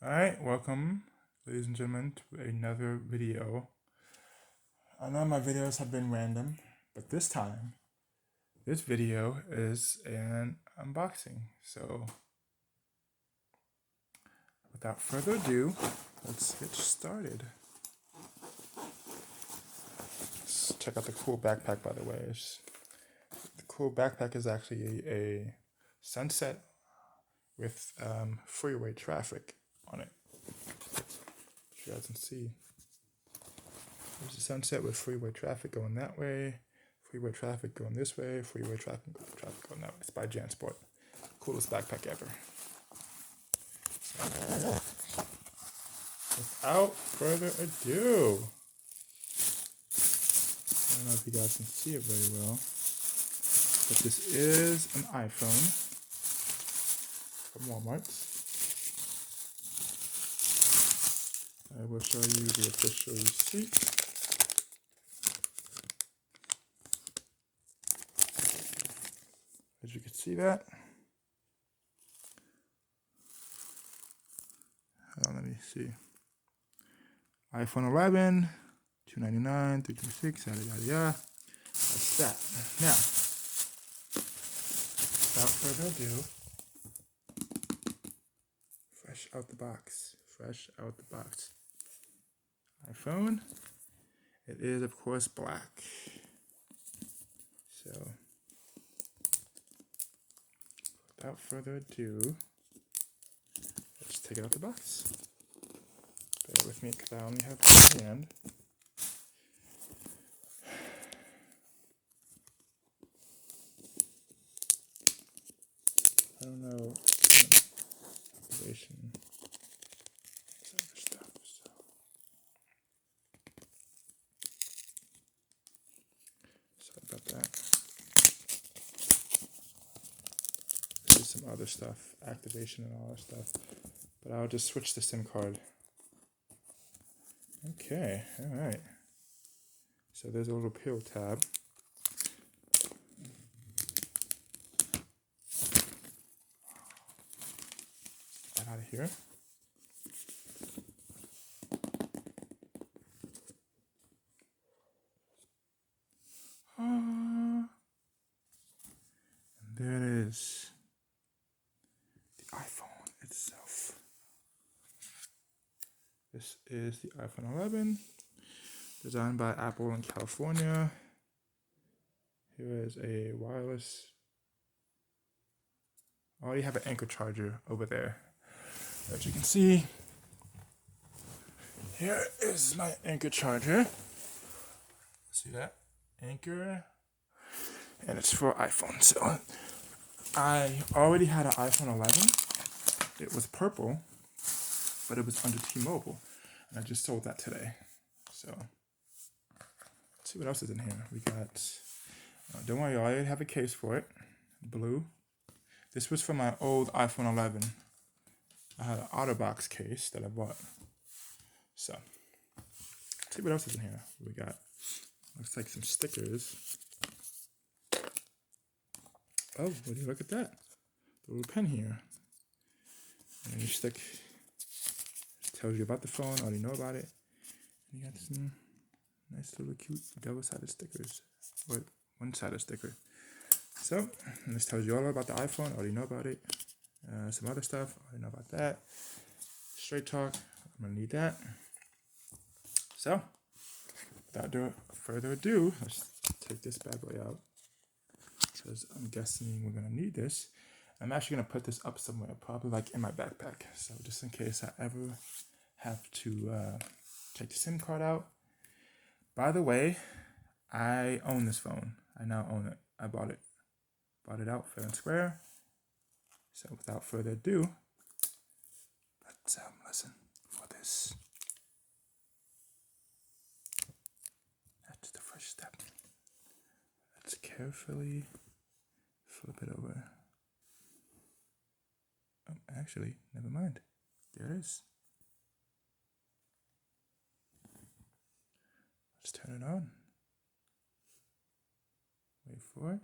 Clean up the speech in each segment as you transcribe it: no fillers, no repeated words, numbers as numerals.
Alright, welcome, ladies and gentlemen, to another video. I know my videos have been random, but this time, this video is an unboxing. So, without further ado, let's get started. Let's check out the cool backpack, by the way. The cool backpack is actually a sunset with freeway traffic on it. If you guys can see, there's a sunset with freeway traffic going that way, freeway traffic going this way, freeway traffic going that way. It's by JanSport. Coolest backpack ever. So, without further ado, I don't know if you guys can see it very well, but this is an iPhone from Walmart. I will show you the official receipt. As you can see that. Let me see. iPhone 11, $299, $326, yada yada yada. That's that. Now, without further ado, fresh out the box. iPhone. It is, of course, black. So, without further ado, let's take it out the box. Bear with me because I only have one hand. I don't know activation. Other stuff. So. Sorry about that. There's some other stuff, activation and all that stuff. But I'll just switch the SIM card. Okay, alright. So there's a little peel tab. Get out of here. And there it is. The iPhone itself. This is the iPhone 11, designed by Apple in California. Here is a wireless. I already have an Anchor charger over there. As you can see, here is my Anchor charger. See that? Anchor. And it's for iPhone. So I already had an iPhone 11. It was purple, but it was under T-Mobile. And I just sold that today. So let's see what else is in here. We got, don't worry, I already have a case for it. Blue. This was from my old iPhone 11. I had an OtterBox case that I bought. So let's see what else is in here. We got, looks like some stickers. Oh, would you look at that? The little pen here. And you stick, tells you about the phone, already know about it. And you got some nice little cute double-sided stickers. Or one-sided sticker. So, and this tells you all about the iPhone, already know about it. Some other stuff, already know about that. Straight talk, I'm gonna need that. So, without further ado, let's take this bad boy out. Because I'm guessing we're gonna need this. I'm actually gonna put this up somewhere, probably like in my backpack. So just in case I ever have to take the SIM card out. By the way, I own this phone. I now own it. I bought it. Bought it out fair and square. So without further ado, let's listen for this. That's the first step. Let's carefully flip it over. Oh, actually, never mind. There it is. Let's turn it on. Wait for it.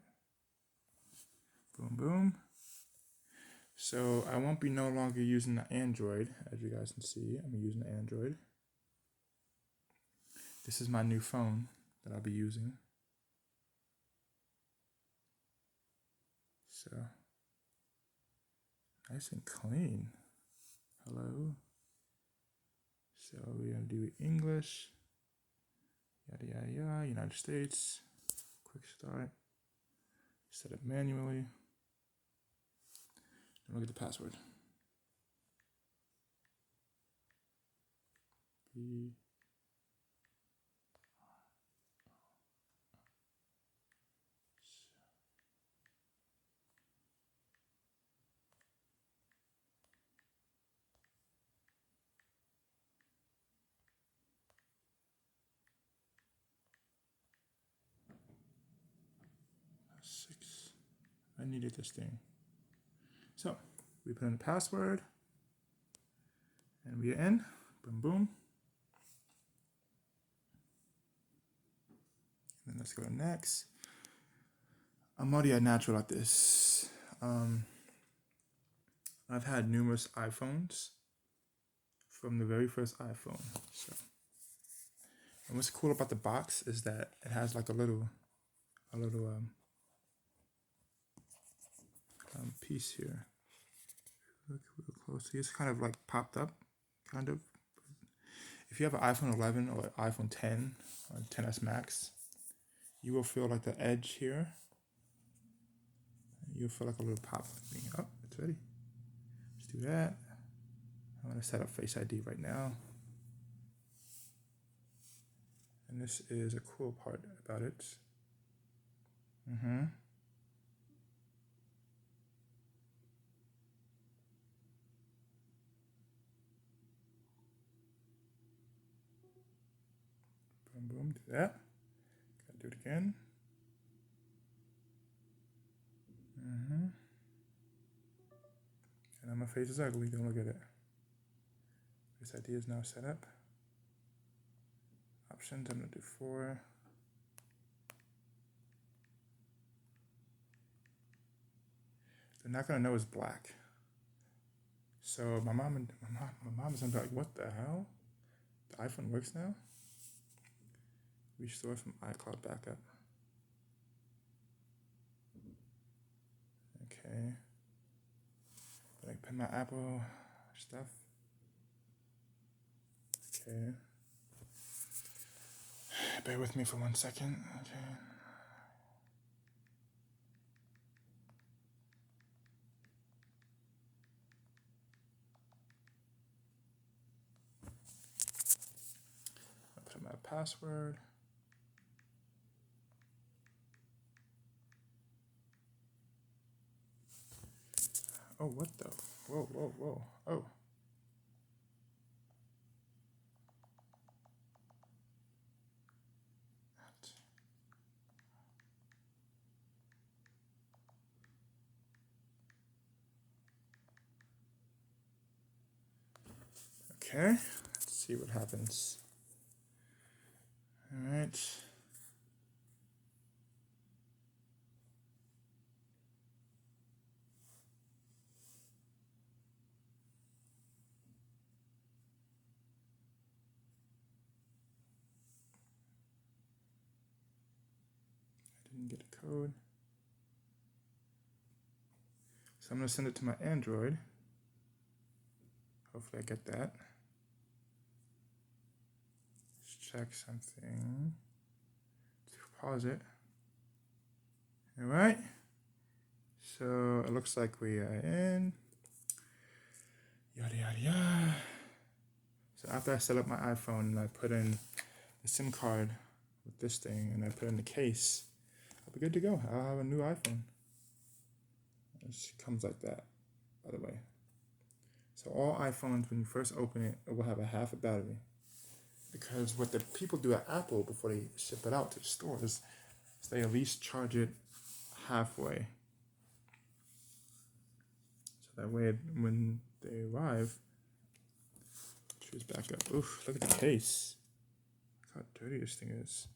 Boom, boom. So I won't be no longer using the Android, as you guys can see. I'm using the Android. This is my new phone that I'll be using. So nice and clean. Hello. So we're gonna do English. Yada yada yada. United States. Quick start. Set it manually. Then look at the password. B. 6. I needed this thing. So we put in the password and we're in. Boom, boom. And then let's go to next. I'm already at natural at this. I've had numerous iPhones from the very first iPhone. So, and what's cool about the box is that it has like a little piece here. Look real closely. It's kind of like popped up, kind of. If you have an iPhone 11 or an iPhone 10 or 10s Max, you will feel like the edge here. You'll feel like a little pop thing. Oh, it's ready. Let's do that. I'm gonna set up Face ID right now. And this is a cool part about it. Boom, boom, do that. Gotta do it again. And my face is ugly, don't look at it. Face ID is now set up. Options, I'm gonna do 4. They're not gonna know it's black. So my mom is gonna be like, what the hell? The iPhone works now? Restore from iCloud backup. Okay. But I put my Apple stuff. Okay. Bear with me for 1 second. Okay. I'll put in my password. Oh, what the? Whoa, whoa, whoa. Oh. Okay, let's see what happens. All right. I didn't get a code. So I'm gonna send it to my Android. Hopefully I get that. Let's check something. Pause it. All right. So it looks like we are in. Yada, yada, yada. So after I set up my iPhone and I put in the SIM card with this thing and I put in the case, I'll be good to go. I'll have a new iPhone. It comes like that, by the way. So all iPhones, when you first open it, it will have a half a battery. Because what the people do at Apple before they ship it out to the stores is they at least charge it halfway. So that way, when they arrive, choose back up. Oof, look at the case. Look how dirty this thing is.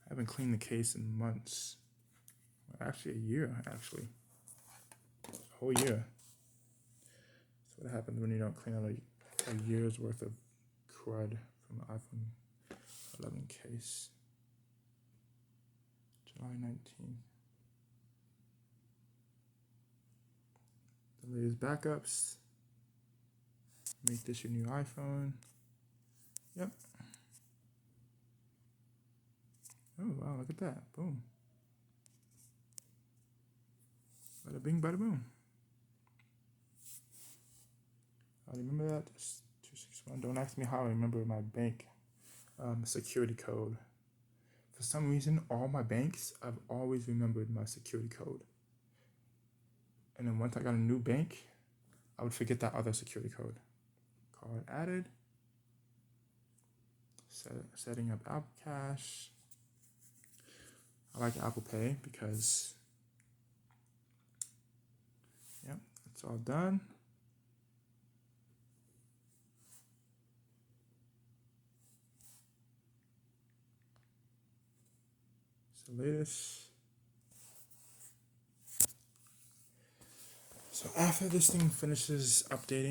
I haven't cleaned the case in months. Well, actually, a year, actually. A whole year. what happens when you don't clean out a year's worth of crud from the iPhone 11 case. July 19th. The latest backups. Make this your new iPhone. Yep. Oh, wow, look at that. Boom. Bada bing, bada boom. I remember that. 261. Don't ask me how I remember my bank security code. For some reason, all my banks, I've always remembered my security code. And then once I got a new bank, I would forget that other security code. Card added. Setting up Apple Cash. I like Apple Pay because, yep, it's all done. It's the latest. So after this thing finishes updating,